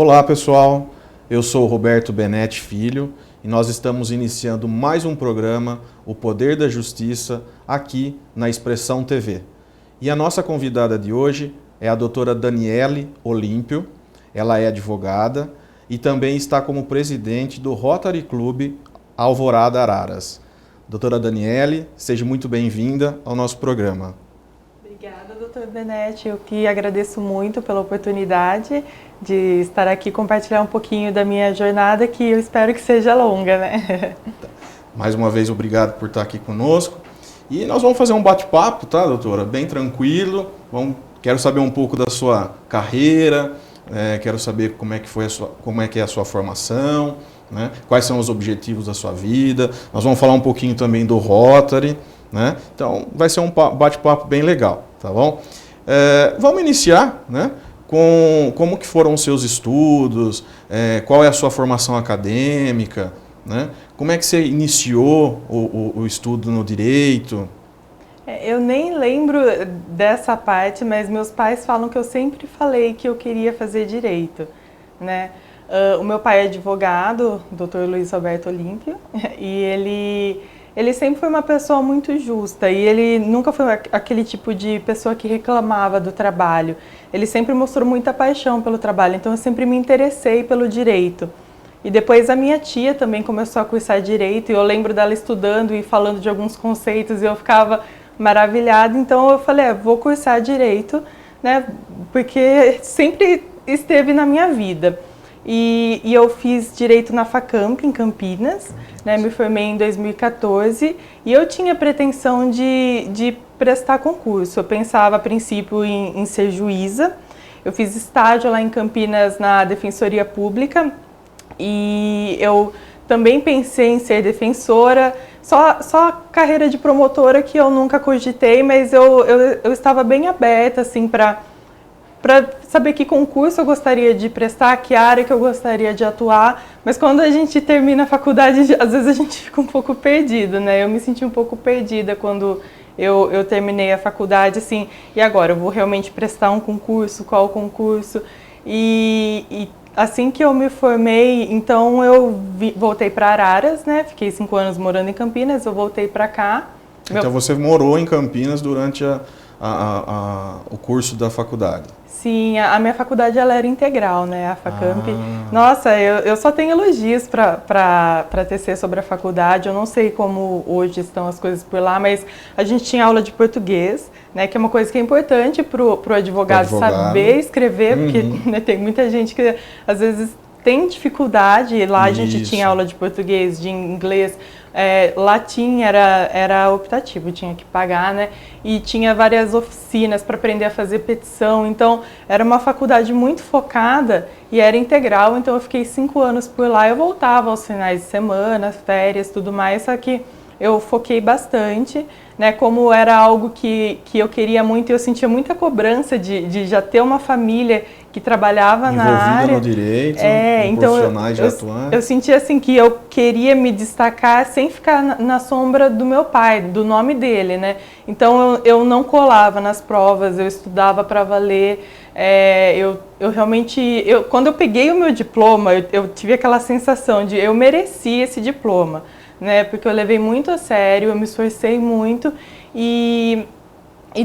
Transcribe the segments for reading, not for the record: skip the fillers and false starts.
Olá pessoal, eu sou o Roberto Benetti Filho e nós estamos iniciando mais um programa, O Poder da Justiça, aqui na Expressão TV. E a nossa convidada de hoje é a doutora Daniele Olímpio, ela é advogada e também está como presidente do Rotary Club Alvorada Araras. Doutora Daniele, seja muito bem-vinda ao nosso programa. Obrigada, doutor Benetti. Eu que agradeço muito pela oportunidade de estar aqui e compartilhar um pouquinho da minha jornada, que eu espero que seja longa, né? Mais uma vez, obrigado por estar aqui conosco. E nós vamos fazer um bate-papo, tá, doutora? Bem tranquilo. Quero saber um pouco da sua carreira, quero saber como é que é a sua formação, né? Quais são os objetivos da sua vida. Nós vamos falar um pouquinho também do Rotary, né? Então, vai ser um bate-papo bem legal, tá bom? Vamos iniciar, né? Com como que foram os seus estudos, qual é a sua formação acadêmica, né? Como é que você iniciou o estudo no direito? Eu nem lembro dessa parte, mas meus pais falam que eu sempre falei que eu queria fazer direito, né? O meu pai é advogado, Dr. Luiz Roberto Olímpio, e ele sempre foi uma pessoa muito justa e ele nunca foi aquele tipo de pessoa que reclamava do trabalho. Ele sempre mostrou muita paixão pelo trabalho, então eu sempre me interessei pelo direito. E depois a minha tia também começou a cursar direito e eu lembro dela estudando e falando de alguns conceitos e eu ficava maravilhada. Então eu falei, vou cursar direito, né, porque sempre esteve na minha vida. E eu fiz direito na Facamp, em Campinas, né, me formei em 2014 e eu tinha pretensão de prestar concurso. Eu pensava a princípio em ser juíza. Eu fiz estágio lá em Campinas na Defensoria Pública e eu também pensei em ser defensora. Só a carreira de promotora que eu nunca cogitei, mas eu estava bem aberta assim, para saber que concurso eu gostaria de prestar, que área que eu gostaria de atuar, mas quando a gente termina a faculdade, às vezes a gente fica um pouco perdido, né? Eu me senti um pouco perdida quando eu terminei a faculdade, assim, e agora? Eu vou realmente prestar um concurso? Qual concurso? E assim que eu me formei, então eu voltei para Araras, né? Fiquei 5 anos morando em Campinas, eu voltei para cá. Então você morou em Campinas durante o curso da faculdade? Sim, a minha faculdade ela era integral, né, a Facamp. Nossa, eu só tenho elogios para tecer sobre a faculdade. Eu não sei como hoje estão as coisas por lá, mas a gente tinha aula de português, né, que é uma coisa que é importante para o advogado saber escrever, porque né, tem muita gente que às vezes tem dificuldade. Lá a gente tinha aula de português, de inglês, latim era optativo, tinha que pagar, né? E tinha várias oficinas para aprender a fazer petição. Então, era uma faculdade muito focada e era integral. Então, eu fiquei 5 anos por lá. Eu voltava aos finais de semana, férias, tudo mais, só que eu foquei bastante, né? Como era algo que eu queria muito, eu sentia muita cobrança de já ter uma família que trabalhava na área. Envolvida no direito, então profissionais já atuantes. Eu sentia assim que eu queria me destacar sem ficar na sombra do meu pai, do nome dele, né? Então eu não colava nas provas, eu estudava para valer. Eu realmente, quando eu peguei o meu diploma, eu tive aquela sensação de eu mereci esse diploma, né? Porque eu levei muito a sério, eu me esforcei muito e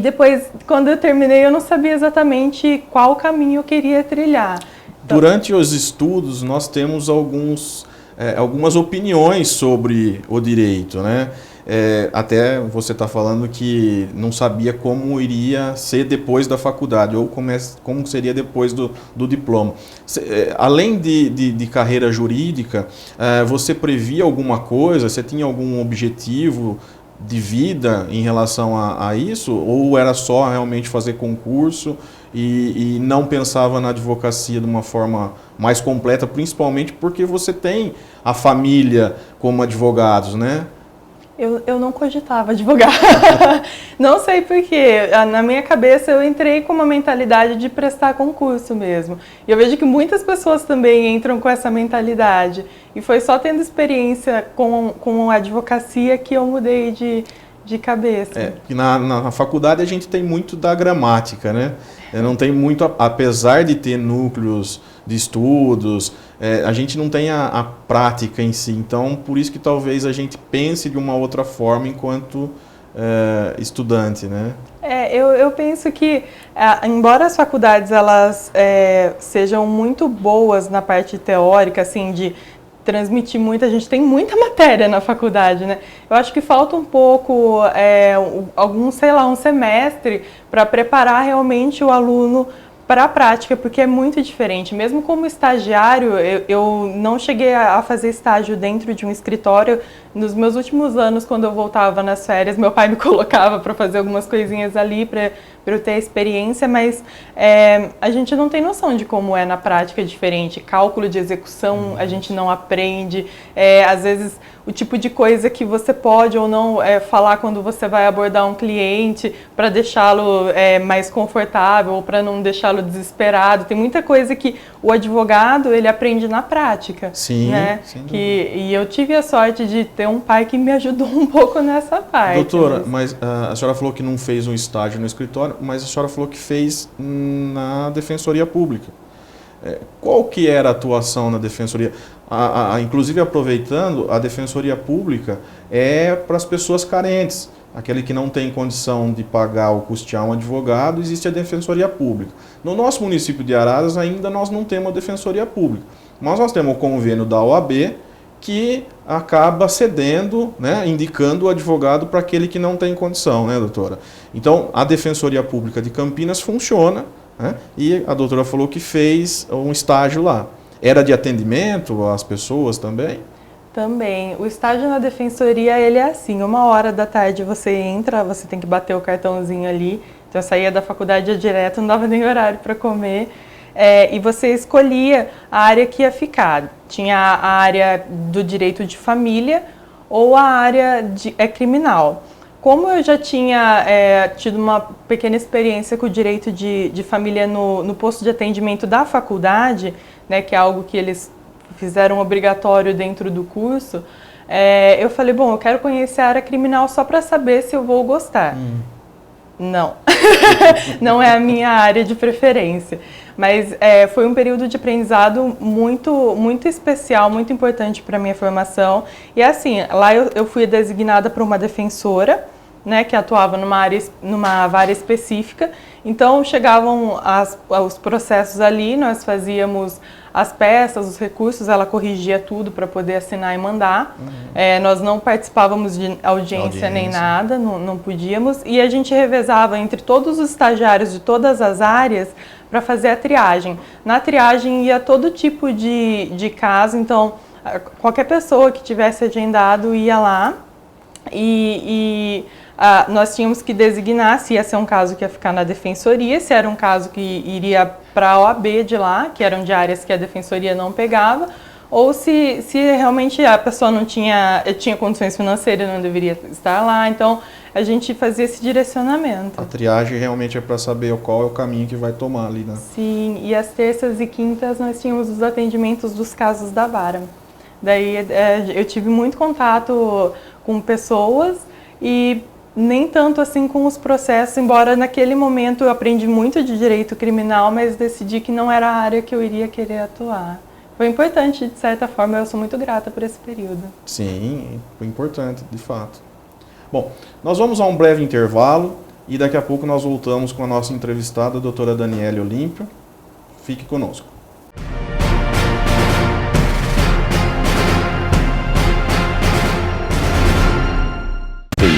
depois, quando eu terminei, eu não sabia exatamente qual caminho eu queria trilhar. Então, durante os estudos, nós temos algumas opiniões sobre o direito, né? Até você está falando que não sabia como iria ser depois da faculdade, ou como seria depois do diploma. Além de carreira jurídica, você previa alguma coisa? Você tinha algum objetivo de vida em relação a isso? Ou era só realmente fazer concurso e não pensava na advocacia de uma forma mais completa, principalmente porque você tem a família como advogados, né? Eu não cogitava advogar. Não sei porquê. Na minha cabeça eu entrei com uma mentalidade de prestar concurso mesmo. E eu vejo que muitas pessoas também entram com essa mentalidade. E foi só tendo experiência com a advocacia que eu mudei de de cabeça. Na faculdade a gente tem muito da gramática, né? Não tem muito, apesar de ter núcleos de estudos, a gente não tem a prática em si. Então, por isso que talvez a gente pense de uma outra forma enquanto estudante, né? Eu penso que, embora as faculdades elas sejam muito boas na parte teórica, assim, de transmitir muito, a gente tem muita matéria na faculdade, né? Eu acho que falta um pouco, um semestre para preparar realmente o aluno para a prática, porque é muito diferente. Mesmo como estagiário, eu não cheguei a fazer estágio dentro de um escritório. Nos meus últimos anos, quando eu voltava nas férias, meu pai me colocava para fazer algumas coisinhas ali, para eu ter a experiência, mas a gente não tem noção de como é na prática diferente. Cálculo de execução a gente não aprende, às vezes o tipo de coisa que você pode ou não falar quando você vai abordar um cliente para deixá-lo mais confortável ou para não deixá-lo desesperado. Tem muita coisa que o advogado ele aprende na prática. Sim, né? E eu tive a sorte de ter um pai que me ajudou um pouco nessa parte. Doutora, mas a senhora falou que não fez um estágio no escritório, mas a senhora falou que fez na Defensoria Pública. Qual que era a atuação na Defensoria? Inclusive, aproveitando, a Defensoria Pública é para as pessoas carentes. Aquele que não tem condição de pagar ou custear um advogado, existe a Defensoria Pública. No nosso município de Araras, ainda nós não temos a Defensoria Pública. Mas nós temos o convênio da OAB, que acaba cedendo, né, indicando o advogado para aquele que não tem condição, né, doutora? Então, a Defensoria Pública de Campinas funciona, né, e a doutora falou que fez um estágio lá. Era de atendimento às pessoas também? Também. O estágio na defensoria, ele é assim, 13h você entra, você tem que bater o cartãozinho ali, então eu saía da faculdade direto, não dava nem horário para comer, e você escolhia a área que ia ficar. Tinha a área do direito de família ou a área criminal. Como eu já tinha tido uma pequena experiência com o direito de família no posto de atendimento da faculdade, né, que é algo que eles fizeram obrigatório dentro do curso, eu falei, bom, eu quero conhecer a área criminal só para saber se eu vou gostar. Não, não é a minha área de preferência, mas foi um período de aprendizado muito, muito especial, muito importante para a minha formação. E assim, lá eu fui designada para uma defensora, né, que atuava numa vara específica. Então chegavam os processos ali, nós fazíamos as peças, os recursos, ela corrigia tudo para poder assinar e mandar. Nós não participávamos de audiência nem nada, não podíamos. E a gente revezava entre todos os estagiários de todas as áreas para fazer a triagem. Na triagem ia todo tipo de caso, então qualquer pessoa que tivesse agendado ia lá nós tínhamos que designar se ia ser um caso que ia ficar na defensoria, se era um caso que iria para a OAB de lá, que eram de áreas que a defensoria não pegava, ou se realmente a pessoa não tinha condições financeiras, não deveria estar lá. Então, a gente fazia esse direcionamento. A triagem realmente é para saber qual é o caminho que vai tomar ali, né? Sim, e às terças e quintas nós tínhamos os atendimentos dos casos da vara. Daí eu tive muito contato com pessoas e nem tanto assim com os processos, embora naquele momento eu aprendi muito de direito criminal, mas decidi que não era a área que eu iria querer atuar. Foi importante, de certa forma, eu sou muito grata por esse período. Sim, foi importante, de fato. Bom, nós vamos a um breve intervalo e daqui a pouco nós voltamos com a nossa entrevistada, a doutora Daniele Olímpio. Fique conosco.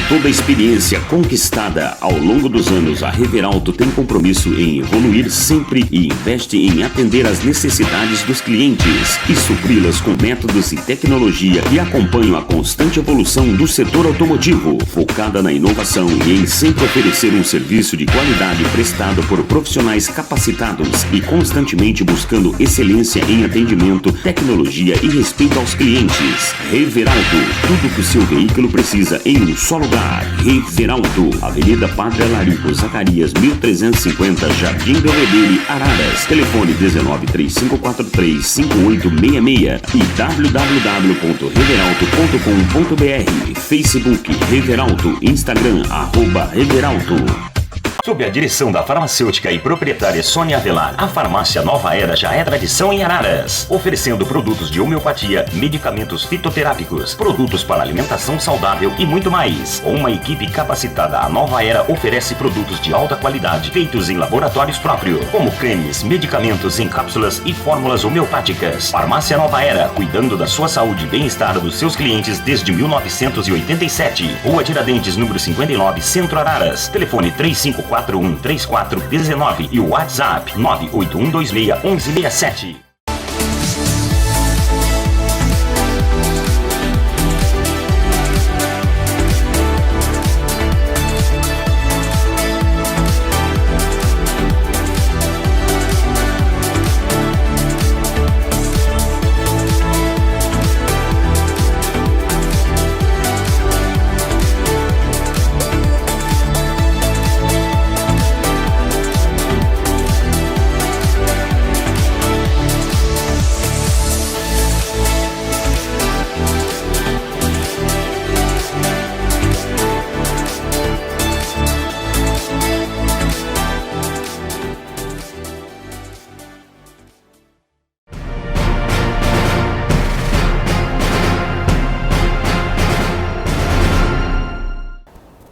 Toda a experiência conquistada ao longo dos anos, a Reveralto tem compromisso em evoluir sempre e investe em atender às necessidades dos clientes e supri-las com métodos e tecnologia que acompanham a constante evolução do setor automotivo, focada na inovação e em sempre oferecer um serviço de qualidade prestado por profissionais capacitados e constantemente buscando excelência em atendimento, tecnologia e respeito aos clientes. Reveralto, tudo que o seu veículo precisa em um só lugar. Reveralto, Avenida Padre Alarico Zacarias, 1350, Jardim Belvedere, Araras. Telefone 1935435866 e www.reveralto.com.br. Facebook Reveralto, Instagram @Reveralto. Sob a direção da farmacêutica e proprietária Sônia Avelar, a farmácia Nova Era já é tradição em Araras, oferecendo produtos de homeopatia, medicamentos fitoterápicos, produtos para alimentação saudável e muito mais. Com uma equipe capacitada, a Nova Era oferece produtos de alta qualidade, feitos em laboratórios próprios, como cremes, medicamentos em cápsulas e fórmulas homeopáticas. Farmácia Nova Era, cuidando da sua saúde e bem-estar dos seus clientes desde 1987. Rua Tiradentes, número 59, Centro Araras. Telefone 35413419 e o WhatsApp 981261167.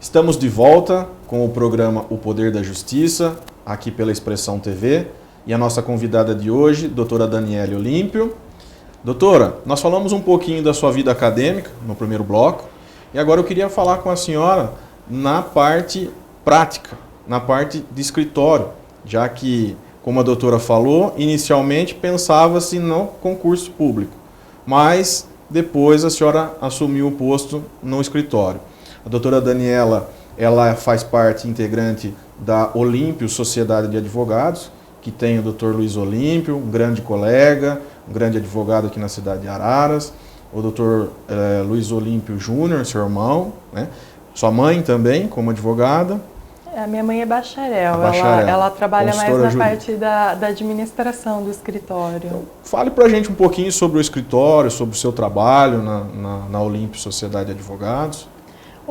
Estamos de volta com o programa O Poder da Justiça, aqui pela Expressão TV, e a nossa convidada de hoje, doutora Daniele Olímpio. Doutora, nós falamos um pouquinho da sua vida acadêmica no primeiro bloco, e agora eu queria falar com a senhora na parte prática, na parte de escritório, já que, como a doutora falou, inicialmente pensava-se no concurso público, mas depois a senhora assumiu o posto no escritório. A doutora Daniela, ela faz parte integrante da Olímpio Sociedade de Advogados, que tem o doutor Luiz Olímpio, um grande colega, um grande advogado aqui na cidade de Araras, o doutor Luiz Olímpio Júnior, seu irmão, né? Sua mãe também, como advogada. A minha mãe é bacharel, ela trabalha mais na parte da administração do escritório. Então, fale pra gente um pouquinho sobre o escritório, sobre o seu trabalho na Olímpio Sociedade de Advogados.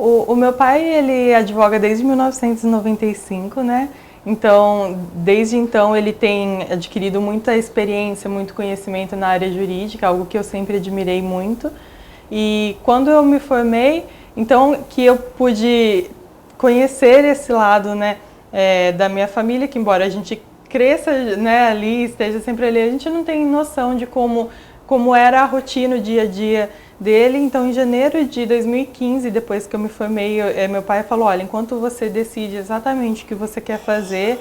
O meu pai, ele advoga desde 1995, né? Então, desde então, ele tem adquirido muita experiência, muito conhecimento na área jurídica, algo que eu sempre admirei muito. E quando eu me formei, então, que eu pude conhecer esse lado, né, da minha família, que embora a gente cresça, né, ali, esteja sempre ali, a gente não tem noção de como era a rotina, o dia a dia dele. Então, em janeiro de 2015, depois que eu me formei, meu pai falou, olha, enquanto você decide exatamente o que você quer fazer,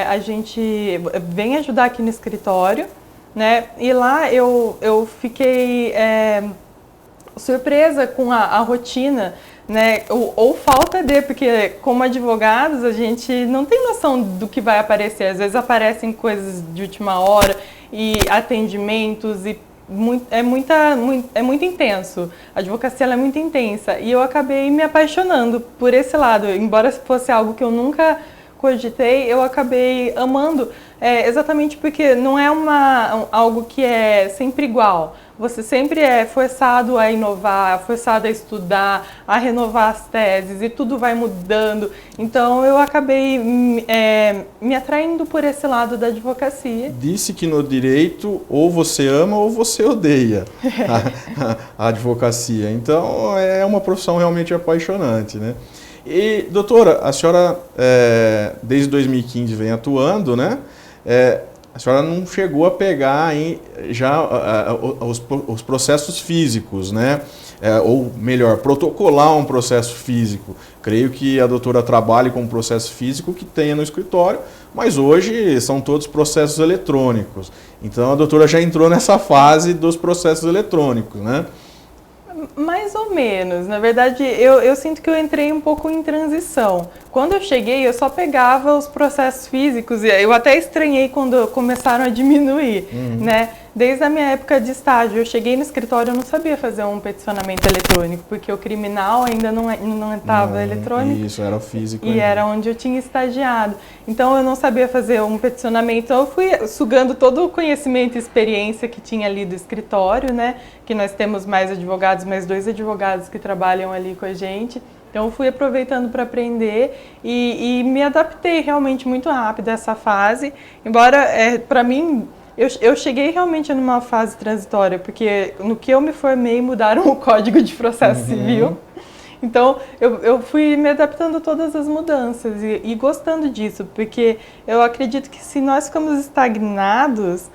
a gente vem ajudar aqui no escritório, né? E lá eu fiquei surpresa com a rotina, né? Ou falta de, porque como advogados a gente não tem noção do que vai aparecer. Às vezes aparecem coisas de última hora e atendimentos e é muito intenso. A advocacia ela é muito intensa e eu acabei me apaixonando por esse lado. Embora fosse algo que eu nunca cogitei, eu acabei amando, exatamente porque não é algo que é sempre igual. Você sempre é forçado a inovar, forçado a estudar, a renovar as teses e tudo vai mudando. Então eu acabei me atraindo por esse lado da advocacia. Disse que no direito ou você ama ou você odeia a advocacia. Então é uma profissão realmente apaixonante, né? E, doutora, a senhora desde 2015 vem atuando, né? A senhora não chegou a pegar já os processos físicos, né? Ou melhor, protocolar um processo físico. Creio que a doutora trabalhe com um processo físico que tenha no escritório, mas hoje são todos processos eletrônicos. Então a doutora já entrou nessa fase dos processos eletrônicos, né? Mais ou menos. Na verdade, eu sinto que eu entrei um pouco em transição. Quando eu cheguei, eu só pegava os processos físicos, e eu até estranhei quando começaram a diminuir, né? desde a minha época de estágio. Eu cheguei no escritório, eu não sabia fazer um peticionamento eletrônico, porque o criminal ainda não estava eletrônico. Isso, era físico. E era onde eu tinha estagiado. Então eu não sabia fazer um peticionamento, então eu fui sugando todo o conhecimento e experiência que tinha ali do escritório, né? Que nós temos mais advogados, mais 2 advogados que trabalham ali com a gente. Então eu fui aproveitando para aprender e me adaptei realmente muito rápido a essa fase. Embora, para mim, eu cheguei realmente numa fase transitória, porque no que eu me formei mudaram o Código de Processo Civil. Então eu fui me adaptando a todas as mudanças e gostando disso, porque eu acredito que se nós ficamos estagnados,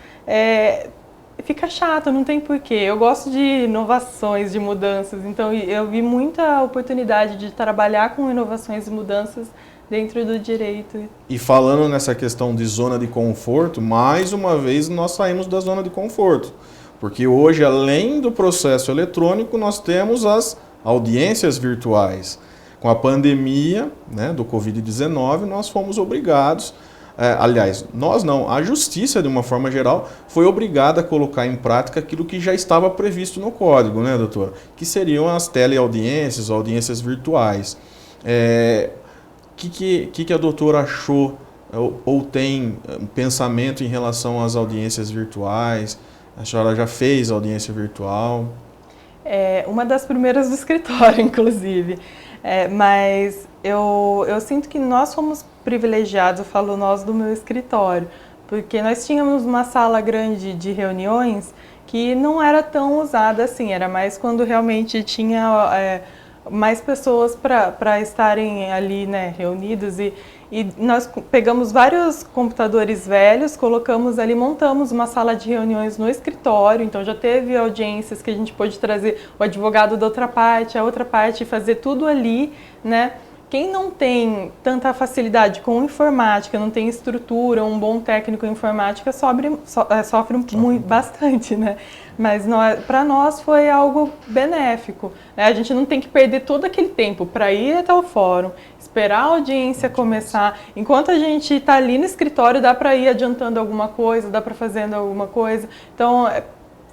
fica chato, não tem porquê. Eu gosto de inovações, de mudanças, então eu vi muita oportunidade de trabalhar com inovações e mudanças dentro do direito. E falando nessa questão de zona de conforto, mais uma vez nós saímos da zona de conforto. Porque hoje, além do processo eletrônico, nós temos as audiências virtuais. Com a pandemia, né, do Covid-19, nós fomos obrigados, aliás, nós não, a Justiça, de uma forma geral, foi obrigada a colocar em prática aquilo que já estava previsto no Código, né, doutora? Que seriam as teleaudiências, audiências virtuais. Que a doutora achou ou tem um pensamento em relação às audiências virtuais? A senhora já fez audiência virtual? Uma das primeiras do escritório, inclusive. Mas eu sinto que nós fomos privilegiados, eu falo nós do meu escritório, porque nós tínhamos uma sala grande de reuniões que não era tão usada assim, era mais quando realmente tinha mais pessoas para estarem ali, né, reunidos, e nós pegamos vários computadores velhos, colocamos ali, montamos uma sala de reuniões no escritório, então já teve audiências que a gente pôde trazer o advogado da outra parte, a outra parte, fazer tudo ali, né? Quem não tem tanta facilidade com informática, não tem estrutura, um bom técnico em informática, sofre bastante, né? Mas para nós foi algo benéfico, né? A gente não tem que perder todo aquele tempo para ir até o fórum, esperar a audiência começar. Enquanto a gente está ali no escritório, dá para ir adiantando alguma coisa, dá para fazendo alguma coisa. Então,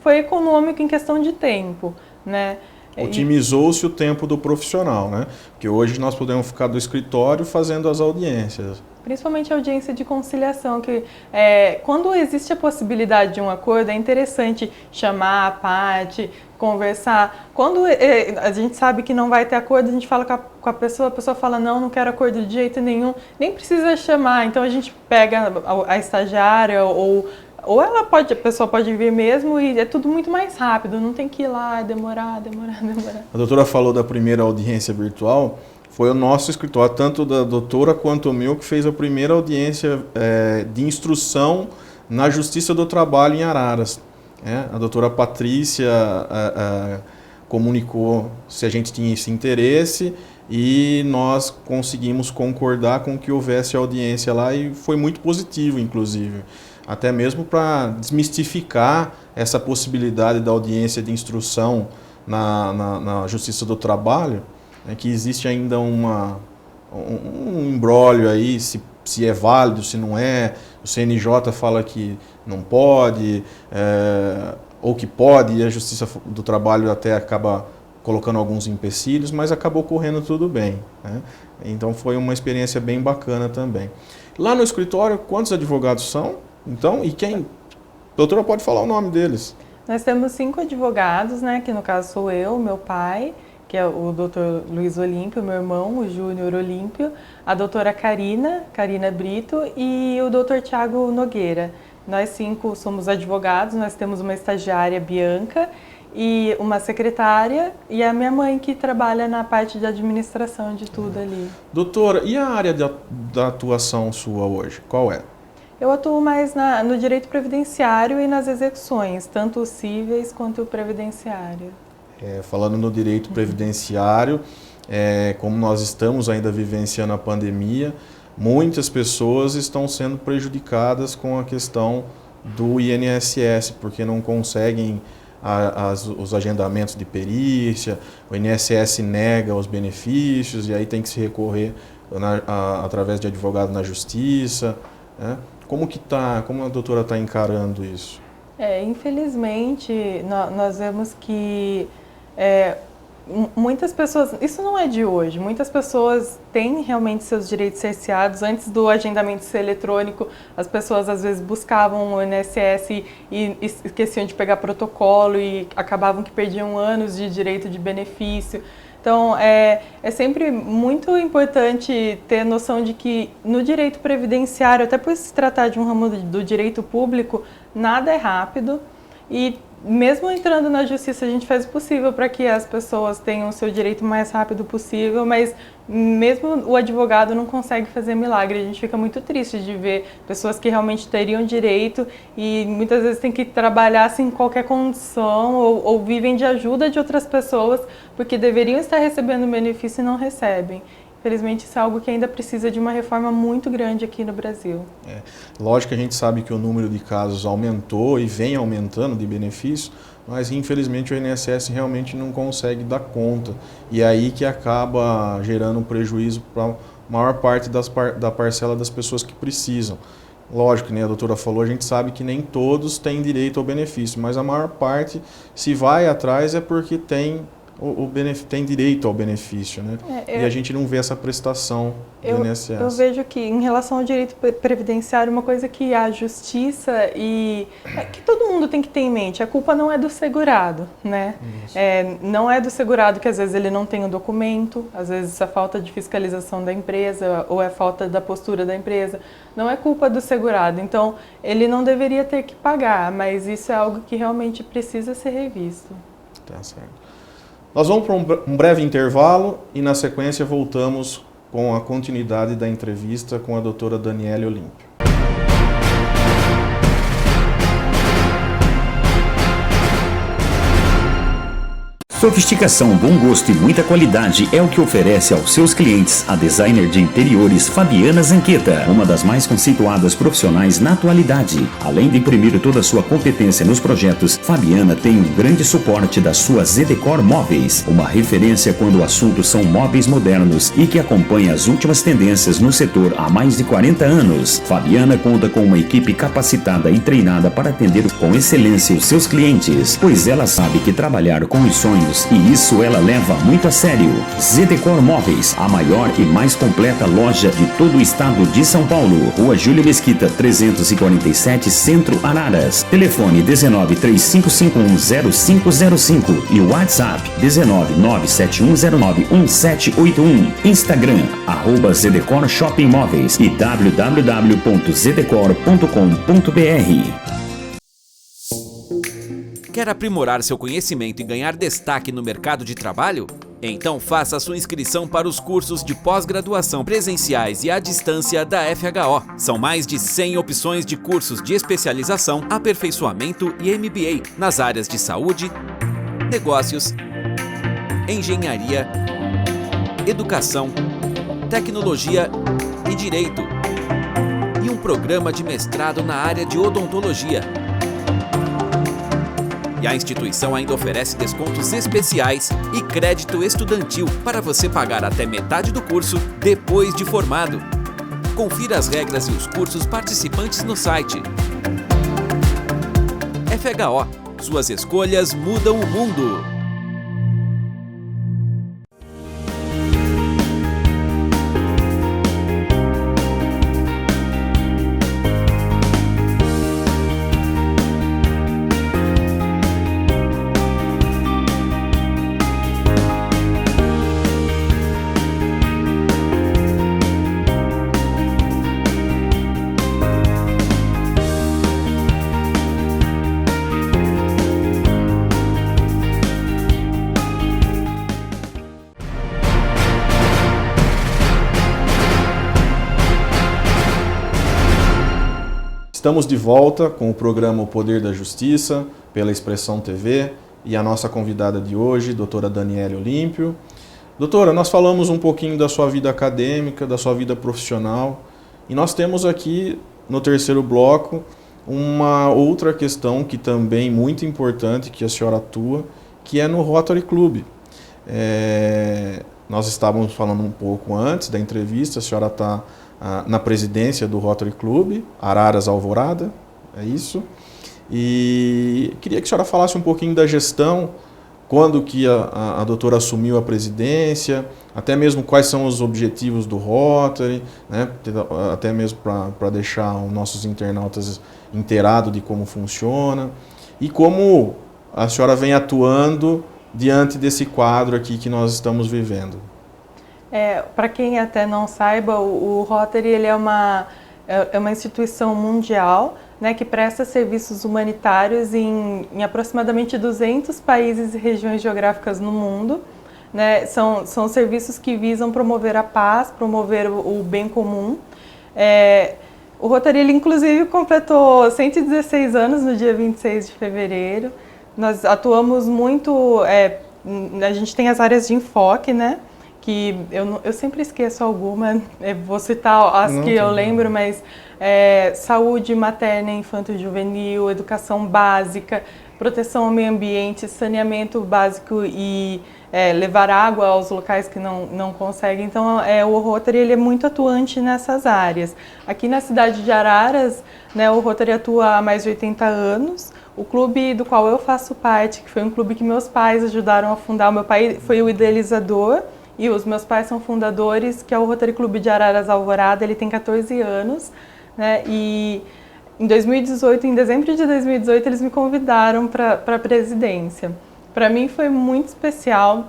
foi econômico em questão de tempo, né? Otimizou-se o tempo do profissional, né? Porque hoje nós podemos ficar do escritório fazendo as audiências. Principalmente a audiência de conciliação, que quando existe a possibilidade de um acordo, é interessante chamar a parte, conversar. Quando a gente sabe que não vai ter acordo, a gente fala com a pessoa fala, não quero acordo de jeito nenhum, nem precisa chamar. Então a gente pega a estagiária ou a pessoa pode vir mesmo e é tudo muito mais rápido, não tem que ir lá, demorar. A doutora falou da primeira audiência virtual, foi o nosso escritório, tanto da doutora quanto o meu, que fez a primeira audiência de instrução na Justiça do Trabalho em Araras. A doutora Patrícia comunicou se a gente tinha esse interesse e nós conseguimos concordar com que houvesse audiência lá e foi muito positivo, inclusive. Até mesmo para desmistificar essa possibilidade da audiência de instrução na Justiça do Trabalho, né, que existe ainda um imbróglio aí, se é válido, se não é. O CNJ fala que não pode, ou que pode, e a Justiça do Trabalho até acaba colocando alguns empecilhos, mas acabou correndo tudo bem, né? Então foi uma experiência bem bacana também. Lá no escritório, quantos advogados são? Então, e quem? A doutora pode falar o nome deles. Nós temos 5 advogados, né, que no caso sou eu, meu pai, que é o doutor Luiz Olímpio, meu irmão, o Júnior Olímpio, a doutora Karina Brito e o doutor Tiago Nogueira. Nós 5 somos advogados, nós temos uma estagiária, Bianca, e uma secretária, e a minha mãe que trabalha na parte de administração de tudo ali. Doutora, e a área da atuação sua hoje, qual é? Eu atuo mais no direito previdenciário e nas execuções, tanto cíveis quanto previdenciário. Falando no direito previdenciário, como nós estamos ainda vivenciando a pandemia, muitas pessoas estão sendo prejudicadas com a questão do INSS, porque não conseguem os agendamentos de perícia, o INSS nega os benefícios e aí tem que se recorrer através de advogado na justiça, né? Como a doutora está encarando isso? Infelizmente, nós vemos que muitas pessoas, isso não é de hoje, muitas pessoas têm realmente seus direitos cerceados. Antes do agendamento ser eletrônico, as pessoas às vezes buscavam o INSS e esqueciam de pegar protocolo e acabavam que perdiam anos de direito de benefício. Então, é sempre muito importante ter noção de que no direito previdenciário, até por se tratar de um ramo do direito público, nada é rápido e mesmo entrando na justiça, a gente faz o possível para que as pessoas tenham o seu direito o mais rápido possível, mas mesmo o advogado não consegue fazer milagre. A gente fica muito triste de ver pessoas que realmente teriam direito e muitas vezes tem que trabalhar sem qualquer condição ou vivem de ajuda de outras pessoas porque deveriam estar recebendo benefício e não recebem. Infelizmente, isso é algo que ainda precisa de uma reforma muito grande aqui no Brasil. Lógico que a gente sabe que o número de casos aumentou e vem aumentando de benefício, mas infelizmente o INSS realmente não consegue dar conta. E é aí que acaba gerando um prejuízo para a maior parte da parcela das pessoas que precisam. Lógico, que nem a doutora falou, a gente sabe que nem todos têm direito ao benefício, mas a maior parte, se vai atrás, é porque tem direito ao benefício, né? E a gente não vê essa prestação do INSS. Eu vejo que, em relação ao direito previdenciário, uma coisa que a justiça que todo mundo tem que ter em mente, a culpa não é do segurado, né? Não é do segurado que às vezes ele não tem o documento, às vezes é falta de fiscalização da empresa ou é falta da postura da empresa. Não é culpa do segurado, então ele não deveria ter que pagar, mas isso é algo que realmente precisa ser revisto. Tá certo. Nós vamos para um breve intervalo e na sequência voltamos com a continuidade da entrevista com a doutora Daniele Olímpio. Sofisticação, bom gosto e muita qualidade é o que oferece aos seus clientes a designer de interiores Fabiana Zanqueta, uma das mais conceituadas profissionais na atualidade. Além de imprimir toda a sua competência nos projetos, Fabiana tem um grande suporte da sua Zedecor Móveis, uma referência quando o assunto são móveis modernos e que acompanha as últimas tendências no setor há mais de 40 anos. Fabiana conta com uma equipe capacitada e treinada para atender com excelência os seus clientes, pois ela sabe que trabalhar com os sonhos e isso ela leva muito a sério. Zedecor Móveis, a maior e mais completa loja de todo o estado de São Paulo. Rua Júlio Mesquita, 347, Centro, Araras. Telefone 1935510505 e WhatsApp 19971091781. Instagram, @Zedecor Shopping Móveis e www.zedecor.com.br. Quer aprimorar seu conhecimento e ganhar destaque no mercado de trabalho? Então faça a sua inscrição para os cursos de pós-graduação presenciais e à distância da FHO. São mais de 100 opções de cursos de especialização, aperfeiçoamento e MBA nas áreas de saúde, negócios, engenharia, educação, tecnologia e direito. E um programa de mestrado na área de odontologia. E a instituição ainda oferece descontos especiais e crédito estudantil para você pagar até metade do curso depois de formado. Confira as regras e os cursos participantes no site. FHO, suas escolhas mudam o mundo. Estamos de volta com o programa O Poder da Justiça, pela Expressão TV, e a nossa convidada de hoje, doutora Daniele Olímpio. Doutora, nós falamos um pouquinho da sua vida acadêmica, da sua vida profissional, e nós temos aqui, no terceiro bloco, uma outra questão que também é muito importante, que a senhora atua, que é no Rotary Club. Nós estávamos falando um pouco antes da entrevista, a senhora está na presidência do Rotary Club, Araras Alvorada, é isso? E queria que a senhora falasse um pouquinho da gestão, quando que a doutora assumiu a presidência, até mesmo quais são os objetivos do Rotary, né? Até mesmo para deixar os nossos internautas inteirados de como funciona, e como a senhora vem atuando diante desse quadro aqui que nós estamos vivendo. Para quem até não saiba, o Rotary ele é uma instituição mundial, né, que presta serviços humanitários em aproximadamente 200 países e regiões geográficas no mundo. Né? São serviços que visam promover a paz, promover o bem comum. O Rotary, ele, inclusive, completou 116 anos no dia 26 de fevereiro. Nós atuamos muito, a gente tem as áreas de enfoque, né? Que eu sempre esqueço alguma, vou citar as que eu lembro, mas saúde materna e infanto-juvenil, educação básica, proteção ao meio ambiente, saneamento básico e levar água aos locais que não conseguem. Então, o Rotary ele é muito atuante nessas áreas. Aqui na cidade de Araras, né, o Rotary atua há mais de 80 anos. O clube do qual eu faço parte, que foi um clube que meus pais ajudaram a fundar, o meu pai foi o idealizador, e os meus pais são fundadores, que é o Rotary Clube de Araras Alvorada. Ele tem 14 anos, né? E em 2018, em dezembro de 2018, eles me convidaram para a presidência. Para mim foi muito especial.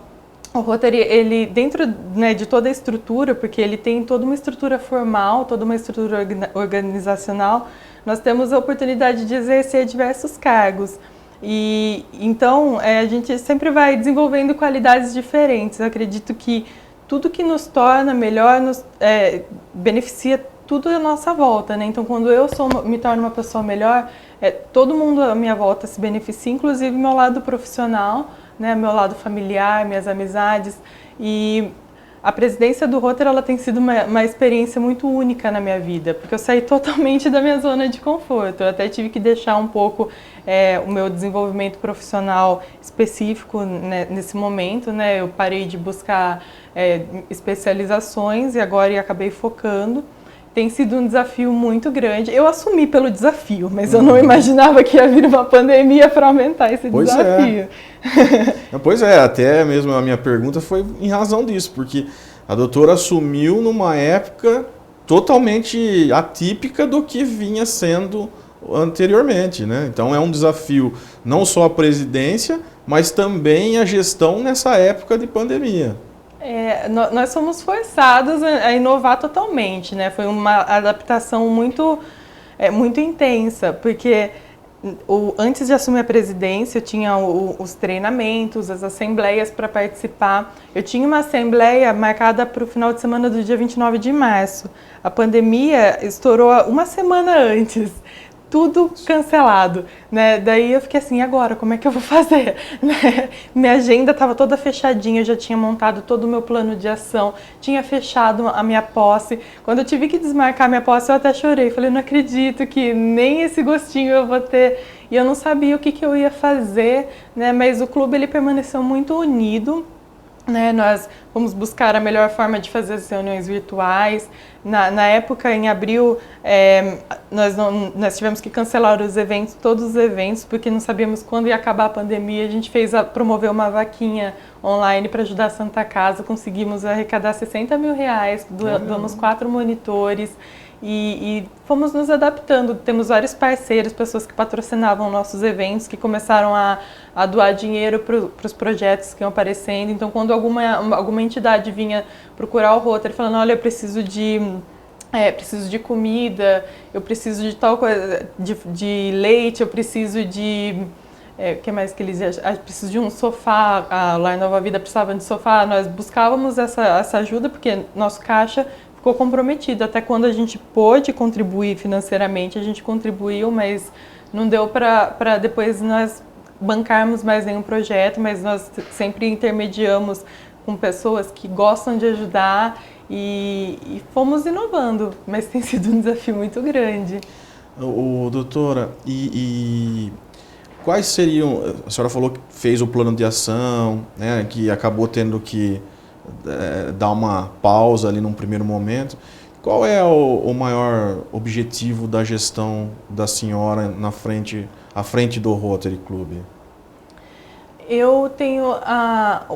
O Rotary, ele dentro, né, de toda a estrutura, porque ele tem toda uma estrutura formal, toda uma estrutura organizacional, nós temos a oportunidade de exercer diversos cargos. E então a gente sempre vai desenvolvendo qualidades diferentes. Eu acredito que tudo que nos torna melhor beneficia tudo à nossa volta, né? Então, quando eu me torno uma pessoa melhor, todo mundo à minha volta se beneficia, inclusive meu lado profissional, né? Meu lado familiar, minhas amizades. E a presidência do Rotary, ela tem sido uma experiência muito única na minha vida, porque eu saí totalmente da minha zona de conforto. Eu até tive que deixar um pouco o meu desenvolvimento profissional específico, né, nesse momento, né? Eu parei de buscar especializações e agora acabei focando. Tem sido um desafio muito grande. Eu assumi pelo desafio, mas eu não imaginava que ia vir uma pandemia para aumentar esse desafio. Pois é, até mesmo a minha pergunta foi em razão disso, porque a doutora assumiu numa época totalmente atípica do que vinha sendo anteriormente, né? Então é um desafio não só a presidência, mas também a gestão nessa época de pandemia. Nós fomos forçados a inovar totalmente, né? Foi uma adaptação muito intensa, porque antes de assumir a presidência, eu tinha os treinamentos, as assembleias para participar. Eu tinha uma assembleia marcada para o final de semana do dia 29 de março. A pandemia estourou uma semana antes. Tudo cancelado, né? Daí eu fiquei assim, e agora, como é que eu vou fazer? Né? Minha agenda estava toda fechadinha, eu já tinha montado todo o meu plano de ação, tinha fechado a minha posse. Quando eu tive que desmarcar a minha posse, eu até chorei. Falei, não acredito que nem esse gostinho eu vou ter. E eu não sabia o que eu ia fazer, né? Mas o clube ele permaneceu muito unido. Né, nós fomos buscar a melhor forma de fazer as reuniões virtuais. Na época, em abril, nós tivemos que cancelar todos os eventos, porque não sabíamos quando ia acabar a pandemia. A gente promoveu uma vaquinha online para ajudar a Santa Casa, conseguimos arrecadar R$60 mil, damos 4 monitores. E fomos nos adaptando. Temos vários parceiros, pessoas que patrocinavam nossos eventos, que começaram a doar dinheiro para os projetos que iam aparecendo. Então, quando alguma entidade vinha procurar o Rotary falando, olha, eu preciso de comida, eu preciso de tal coisa, de leite, eu preciso de... o que mais que eles iam? Preciso de um sofá, lá em Nova Vida precisava de sofá. Nós buscávamos essa ajuda, porque nosso caixa ficou comprometido. Até quando a gente pôde contribuir financeiramente, a gente contribuiu, mas não deu para depois nós bancarmos mais nenhum projeto, mas nós sempre intermediamos com pessoas que gostam de ajudar e fomos inovando, mas tem sido um desafio muito grande. Doutora, e quais seriam... A senhora falou que fez o plano de ação, né, que acabou tendo que dar uma pausa ali num primeiro momento. Qual é o maior objetivo da gestão da senhora à frente do Rotary Club? Eu tenho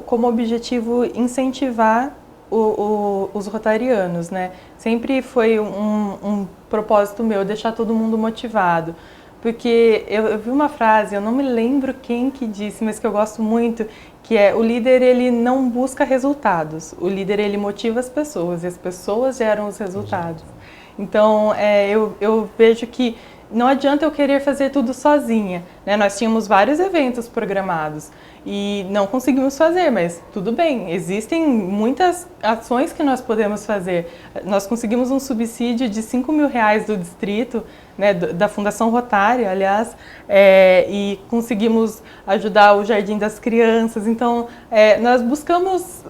como objetivo incentivar os rotarianos, né? Sempre foi um propósito meu deixar todo mundo motivado. Porque eu vi uma frase, eu não me lembro quem que disse, mas que eu gosto muito, que é: o líder ele não busca resultados, o líder ele motiva as pessoas e as pessoas geram os resultados. Então eu vejo que não adianta eu querer fazer tudo sozinha, né? Nós tínhamos vários eventos programados e não conseguimos fazer, mas tudo bem, existem muitas ações que nós podemos fazer. Nós conseguimos um subsídio de R$5.000 do distrito, né, da Fundação Rotária, aliás, e conseguimos ajudar o Jardim das Crianças. Então, nós buscamos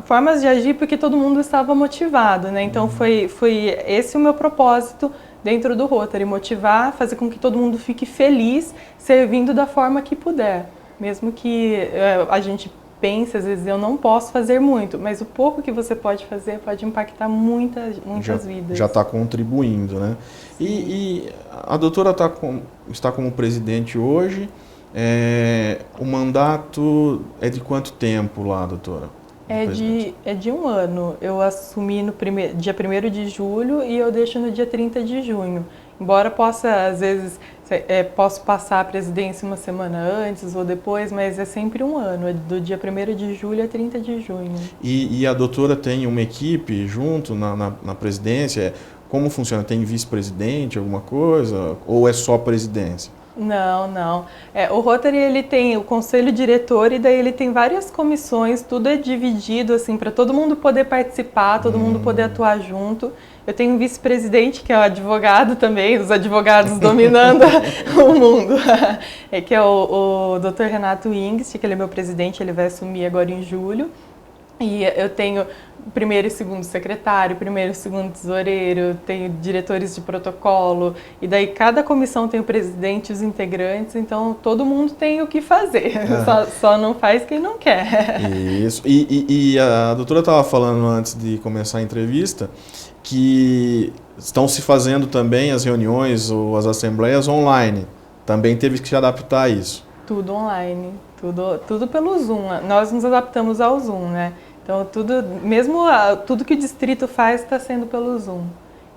formas de agir porque todo mundo estava motivado, né? Então, foi esse o meu propósito dentro do Rotary, motivar, fazer com que todo mundo fique feliz, servindo da forma que puder. Mesmo que a gente pense, às vezes, eu não posso fazer muito, mas o pouco que você pode fazer pode impactar muitas vidas. Já está contribuindo, né? E a doutora está como presidente hoje. O mandato é de quanto tempo lá, doutora? É de 1 ano. Eu assumi no dia 1º de julho e eu deixo no dia 30 de junho. Embora possa, às vezes, posso passar a presidência uma semana antes ou depois, mas é sempre 1 ano. É do dia 1º de julho a 30 de junho. E a doutora tem uma equipe junto na presidência? Como funciona? Tem vice-presidente, alguma coisa? Ou é só presidência? Não. O Rotary ele tem o conselho diretor e daí ele tem várias comissões, tudo é dividido assim para todo mundo poder participar, todo mundo poder atuar junto. Eu tenho um vice-presidente que é o advogado também, os advogados dominando o mundo, que é o Dr. Renato Ingst, que ele é meu presidente, ele vai assumir agora em julho. E eu tenho o 1º e 2º secretário, 1º e 2º tesoureiro, tenho diretores de protocolo, e daí cada comissão tem o presidente e os integrantes, então todo mundo tem o que fazer, só não faz quem não quer. Isso, e a doutora estava falando antes de começar a entrevista que estão se fazendo também as reuniões ou as assembleias online, também teve que se adaptar a isso. Tudo online, tudo pelo Zoom, nós nos adaptamos ao Zoom, né? Então, tudo que o distrito faz está sendo pelo Zoom.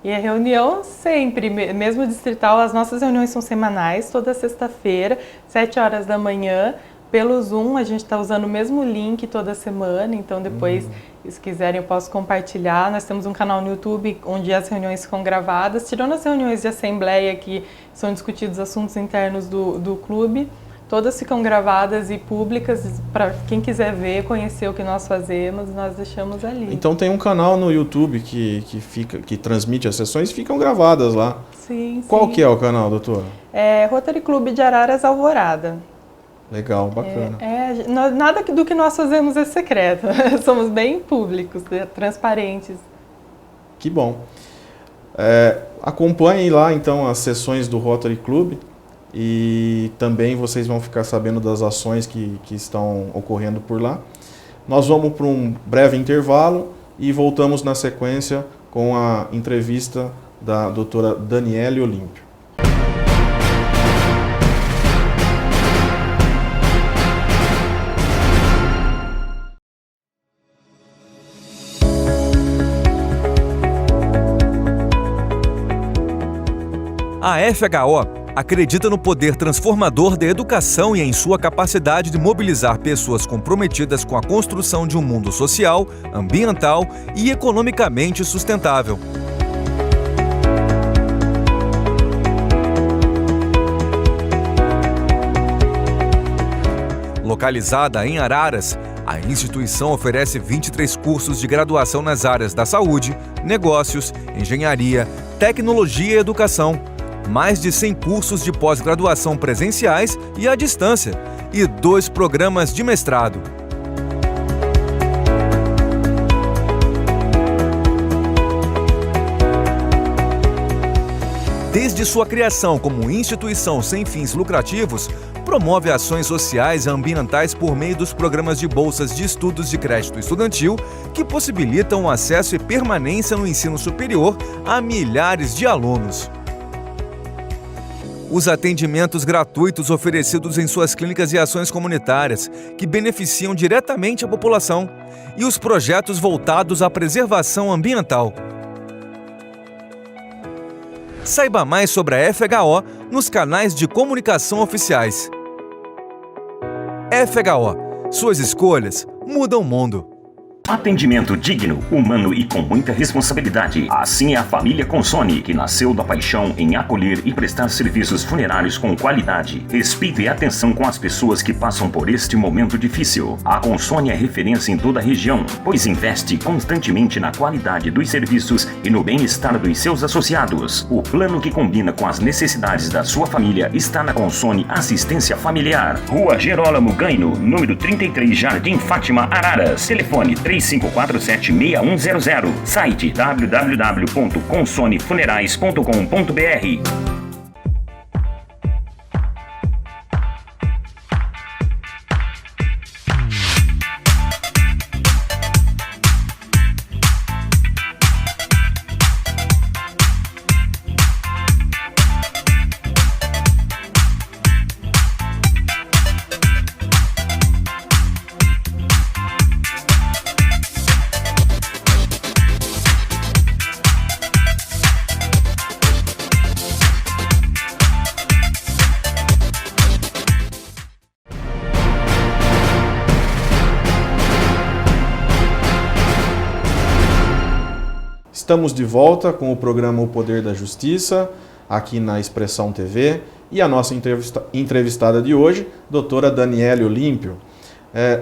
E a reunião sempre, mesmo distrital, as nossas reuniões são semanais, toda sexta-feira, 7 horas da manhã, pelo Zoom. A gente está usando o mesmo link toda semana, então depois, se quiserem, eu posso compartilhar. Nós temos um canal no YouTube onde as reuniões ficam gravadas, tirando as reuniões de assembleia que são discutidos assuntos internos do clube. Todas ficam gravadas e públicas para quem quiser ver, conhecer o que nós fazemos, nós deixamos ali. Então tem um canal no YouTube que transmite as sessões e ficam gravadas lá. Sim. Qual que é o canal, doutora? É Rotary Clube de Araras Alvorada. Legal, bacana. Nada do que nós fazemos é secreto. Somos bem públicos, transparentes. Que bom. Acompanhem lá então as sessões do Rotary Club. E também vocês vão ficar sabendo das ações que estão ocorrendo por lá. Nós vamos para um breve intervalo e voltamos na sequência com a entrevista da doutora Daniele Olímpio. A FHO acredita no poder transformador da educação e em sua capacidade de mobilizar pessoas comprometidas com a construção de um mundo social, ambiental e economicamente sustentável. Localizada em Araras, a instituição oferece 23 cursos de graduação nas áreas da saúde, negócios, engenharia, tecnologia e educação, mais de 100 cursos de pós-graduação presenciais e à distância, e 2 programas de mestrado. Desde sua criação como instituição sem fins lucrativos, promove ações sociais e ambientais por meio dos programas de bolsas de estudos de crédito estudantil que possibilitam o acesso e permanência no ensino superior a milhares de alunos. Os atendimentos gratuitos oferecidos em suas clínicas e ações comunitárias, que beneficiam diretamente a população, e os projetos voltados à preservação ambiental. Saiba mais sobre a FHO nos canais de comunicação oficiais. FHO, suas escolhas mudam o mundo. Atendimento digno, humano e com muita responsabilidade. Assim é a família Consone, que nasceu da paixão em acolher e prestar serviços funerários com qualidade, respeito e atenção com as pessoas que passam por este momento difícil. A Consone é referência em toda a região, pois investe constantemente na qualidade dos serviços e no bem-estar dos seus associados. O plano que combina com as necessidades da sua família está na Consone Assistência Familiar. Rua Gerolamo Gaino, número 33, Jardim Fátima, Araras. Telefone 3547-6100. Site www.consonefunerais.com.br. Estamos de volta com o programa O Poder da Justiça, aqui na Expressão TV, e a nossa entrevistada de hoje, doutora Daniele Olímpio.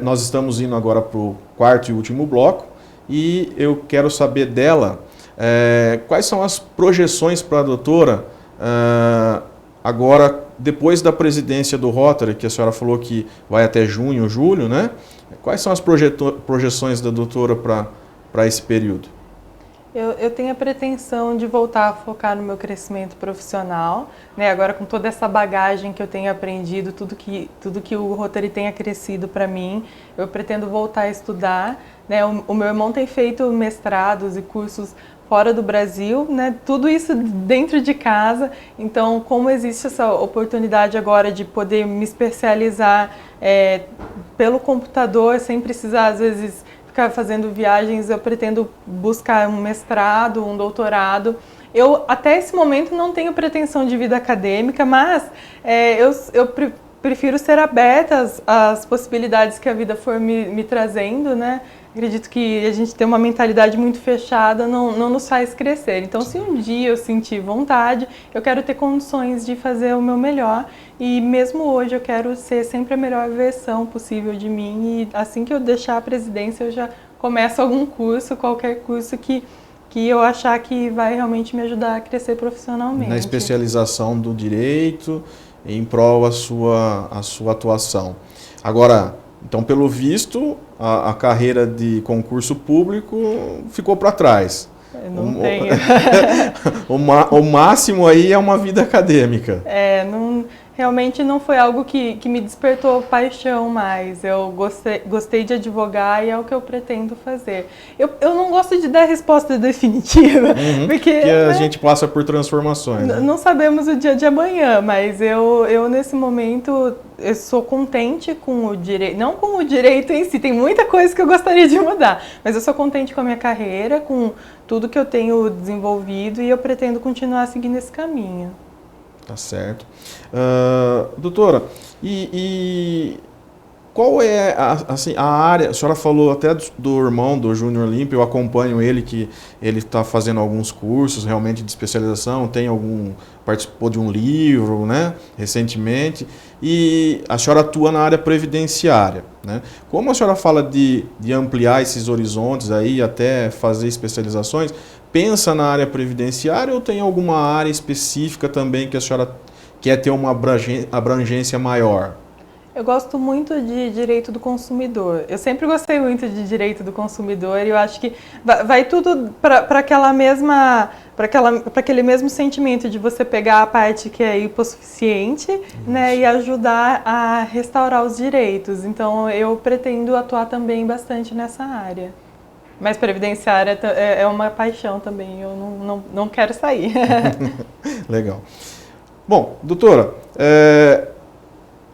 Nós estamos indo agora para o quarto e último bloco, e eu quero saber dela quais são as projeções para a doutora agora, depois da presidência do Rotary, que a senhora falou que vai até junho, julho, né? Quais são as projeções da doutora para esse período? Eu tenho a pretensão de voltar a focar no meu crescimento profissional, né? Agora com toda essa bagagem que eu tenho aprendido, tudo que o Rotary tenha crescido para mim, eu pretendo voltar a estudar, né? O meu irmão tem feito mestrados e cursos fora do Brasil, né? Tudo isso dentro de casa. Então, como existe essa oportunidade agora de poder me especializar pelo computador, sem precisar, às vezes, ficar fazendo viagens, eu pretendo buscar um mestrado, um doutorado. Eu, até esse momento, não tenho pretensão de vida acadêmica, mas eu prefiro ser aberta às possibilidades que a vida for me trazendo, né? Acredito que a gente ter uma mentalidade muito fechada não nos faz crescer. Então, se um dia eu sentir vontade, eu quero ter condições de fazer o meu melhor. E mesmo hoje eu quero ser sempre a melhor versão possível de mim. E assim que eu deixar a presidência, eu já começo algum curso, qualquer curso que eu achar que vai realmente me ajudar a crescer profissionalmente. Na especialização do direito, em prol da sua atuação. Agora, então, pelo visto, a carreira de concurso público ficou para trás. Não tenho. O máximo aí é uma vida acadêmica. Realmente não foi algo que me despertou paixão mais. Eu gostei de advogar e é o que eu pretendo fazer. Eu não gosto de dar resposta definitiva, porque a gente passa por transformações. Né? Não sabemos o dia de amanhã, mas eu nesse momento eu sou contente com o direito, não com o direito em si, tem muita coisa que eu gostaria de mudar, mas eu sou contente com a minha carreira, com tudo que eu tenho desenvolvido e eu pretendo continuar seguindo esse caminho. Tá certo. Doutora, e qual é a área, a senhora falou até do irmão, do Júnior Olímpio, eu acompanho ele, que ele está fazendo alguns cursos realmente de especialização, participou de um livro, né, recentemente, e a senhora atua na área previdenciária, né? Como a senhora fala de ampliar esses horizontes aí, até fazer especializações, pensa na área previdenciária ou tem alguma área específica também que a senhora quer ter uma abrangência maior? Eu gosto muito de direito do consumidor. Eu sempre gostei muito de direito do consumidor e eu acho que vai tudo para aquele mesmo sentimento de você pegar a parte que é hipossuficiente, né, e ajudar a restaurar os direitos. Então, eu pretendo atuar também bastante nessa área. Mas previdenciária é uma paixão também, eu não quero sair. Legal. Bom, doutora,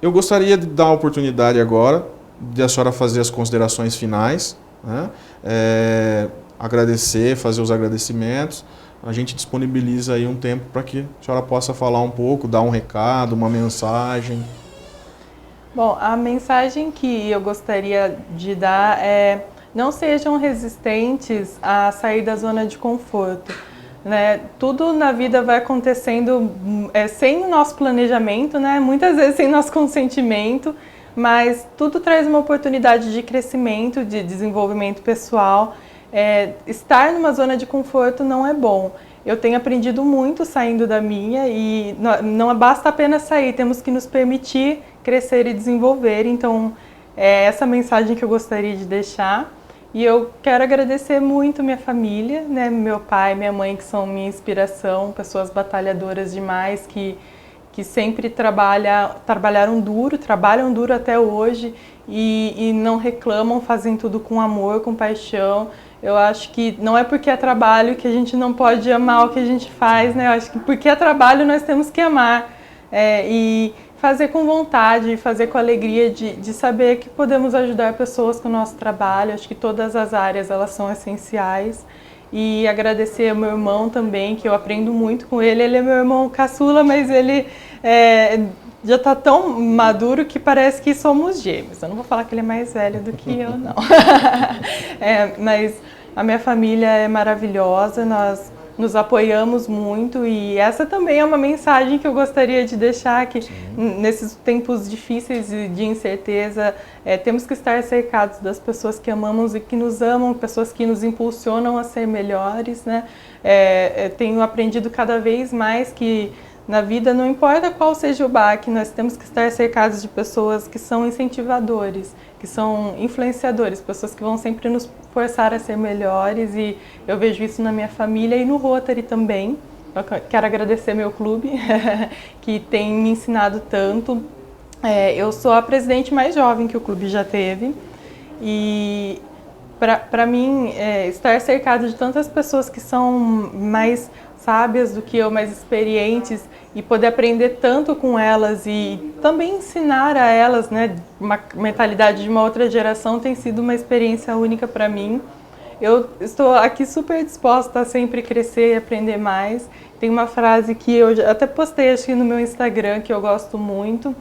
eu gostaria de dar a oportunidade agora de a senhora fazer as considerações finais, né? Agradecer, fazer os agradecimentos. A gente disponibiliza aí um tempo para que a senhora possa falar um pouco, dar um recado, uma mensagem. Bom, a mensagem que eu gostaria de dar é: não sejam resistentes a sair da zona de conforto, né? Tudo na vida vai acontecendo sem o nosso planejamento, né? Muitas vezes sem nosso consentimento, mas tudo traz uma oportunidade de crescimento, de desenvolvimento pessoal. Estar numa zona de conforto não é bom. Eu tenho aprendido muito saindo da minha e não basta apenas sair, temos que nos permitir crescer e desenvolver. Então, é essa mensagem que eu gostaria de deixar. E eu quero agradecer muito minha família, né? Meu pai, minha mãe, que são minha inspiração, pessoas batalhadoras demais, que sempre trabalham duro até hoje e não reclamam, fazem tudo com amor, com paixão. Eu acho que não é porque é trabalho que a gente não pode amar o que a gente faz, né? Eu acho que porque é trabalho nós temos que amar e fazer com vontade, fazer com alegria de saber que podemos ajudar pessoas com o nosso trabalho. Acho que todas as áreas elas são essenciais. E agradecer ao meu irmão também, que eu aprendo muito com ele. Ele é meu irmão caçula, mas ele já está tão maduro que parece que somos gêmeos. Eu não vou falar que ele é mais velho do que eu, não. Mas a minha família é maravilhosa, nós nos apoiamos muito e essa também é uma mensagem que eu gostaria de deixar, que nesses tempos difíceis de incerteza, temos que estar cercados das pessoas que amamos e que nos amam, pessoas que nos impulsionam a ser melhores, né? Tenho aprendido cada vez mais que na vida, não importa qual seja o baque, nós temos que estar cercados de pessoas que são incentivadores, que são influenciadores, pessoas que vão sempre nos forçar a ser melhores, e eu vejo isso na minha família e no Rotary também. Eu quero agradecer meu clube, que tem me ensinado tanto. Eu sou a presidente mais jovem que o clube já teve, e para mim, estar cercado de tantas pessoas que são mais sábias do que eu, mais experientes, e poder aprender tanto com elas e também ensinar a elas, né, uma mentalidade de uma outra geração, tem sido uma experiência única para mim. Eu estou aqui super disposta a sempre crescer e aprender mais. Tem uma frase que eu até postei acho que no meu Instagram, que eu gosto muito,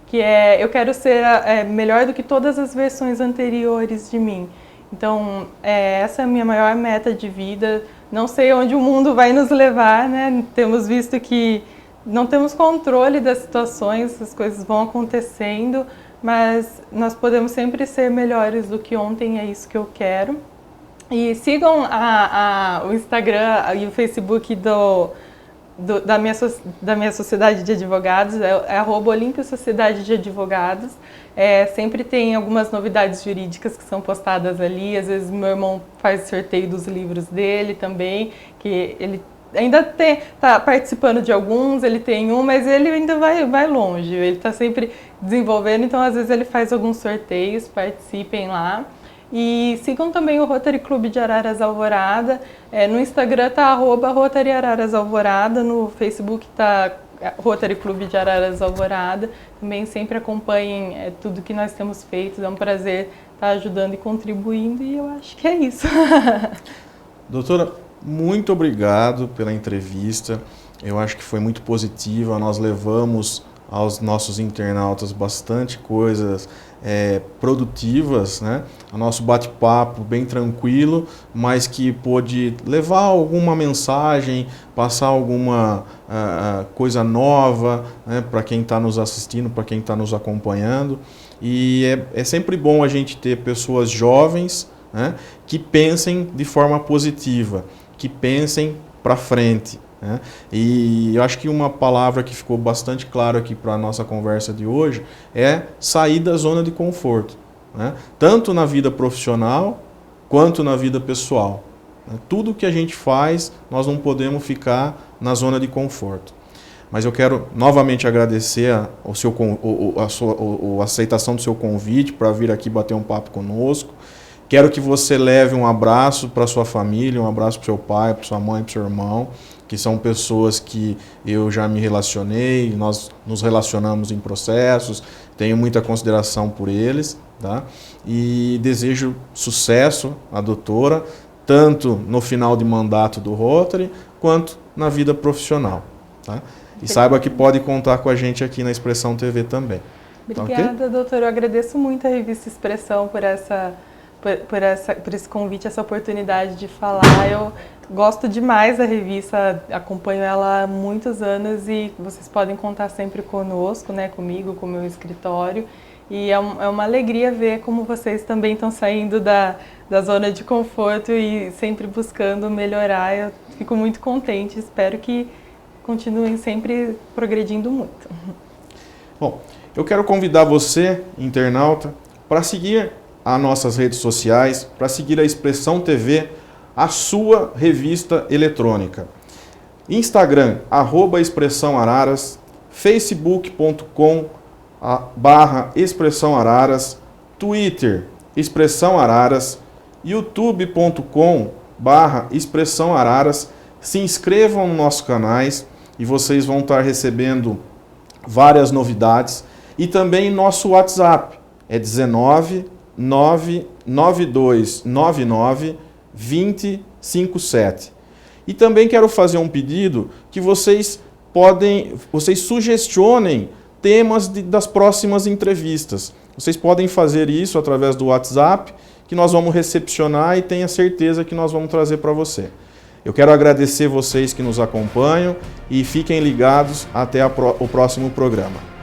que é: eu quero ser melhor do que todas as versões anteriores de mim. Então, essa é a minha maior meta de vida. Não sei onde o mundo vai nos levar, né? Temos visto que não temos controle das situações, as coisas vão acontecendo, mas nós podemos sempre ser melhores do que ontem, é isso que eu quero. E sigam o Instagram e o Facebook da minha sociedade de advogados, é @Olímpia Sociedade de Advogados. Sempre tem algumas novidades jurídicas que são postadas ali. Às vezes meu irmão faz sorteio dos livros dele também, que ele ainda está participando de alguns, ele tem um, mas ele ainda vai longe, ele está sempre desenvolvendo, então às vezes ele faz alguns sorteios, participem lá. E sigam também o Rotary Clube de Araras Alvorada. No Instagram está @Rotary Araras Alvorada, no Facebook está Rotary Clube de Araras Alvorada. Também sempre acompanhem tudo que nós temos feito, é um prazer estar ajudando e contribuindo, e eu acho que é isso. Doutora, muito obrigado pela entrevista, eu acho que foi muito positiva, nós levamos aos nossos internautas bastante coisas produtivas, né? O nosso bate-papo bem tranquilo, mas que pôde levar alguma mensagem, passar alguma coisa nova, né, para quem está nos assistindo, para quem está nos acompanhando. E é sempre bom a gente ter pessoas jovens, né, que pensem de forma positiva, que pensem para frente. E eu acho que uma palavra que ficou bastante clara aqui para a nossa conversa de hoje é sair da zona de conforto, né? Tanto na vida profissional quanto na vida pessoal. Tudo que a gente faz, nós não podemos ficar na zona de conforto. Mas eu quero novamente agradecer a aceitação do seu convite para vir aqui bater um papo conosco. Quero que você leve um abraço para sua família, um abraço para seu pai, para sua mãe, para seu irmão, que são pessoas que eu já me relacionei, nós nos relacionamos em processos, tenho muita consideração por eles, tá? E desejo sucesso à doutora, tanto no final de mandato do Rotary, quanto na vida profissional, tá? E saiba que pode contar com a gente aqui na Expressão TV também. Obrigada, tá, okay? Doutora. Eu agradeço muito a revista Expressão por esse convite, essa oportunidade de falar. Eu gosto demais da revista, acompanho ela há muitos anos e vocês podem contar sempre conosco, né, comigo, com o meu escritório. E é uma alegria ver como vocês também estão saindo da zona de conforto e sempre buscando melhorar. Eu fico muito contente, espero que continuem sempre progredindo muito. Bom, eu quero convidar você, internauta, para seguir as nossas redes sociais, para seguir a Expressão TV, a sua revista eletrônica. Instagram, @expressãoararas, facebook.com/expressãoararas, Twitter, Expressão Araras, youtube.com/expressãoararas. Se inscrevam nos nossos canais e vocês vão estar recebendo várias novidades. E também nosso WhatsApp é 19-9299-2057. E também quero fazer um pedido que vocês sugestionem temas das próximas entrevistas. Vocês podem fazer isso através do WhatsApp, que nós vamos recepcionar e tenha certeza que nós vamos trazer para você. Eu quero agradecer vocês que nos acompanham e fiquem ligados até o próximo programa.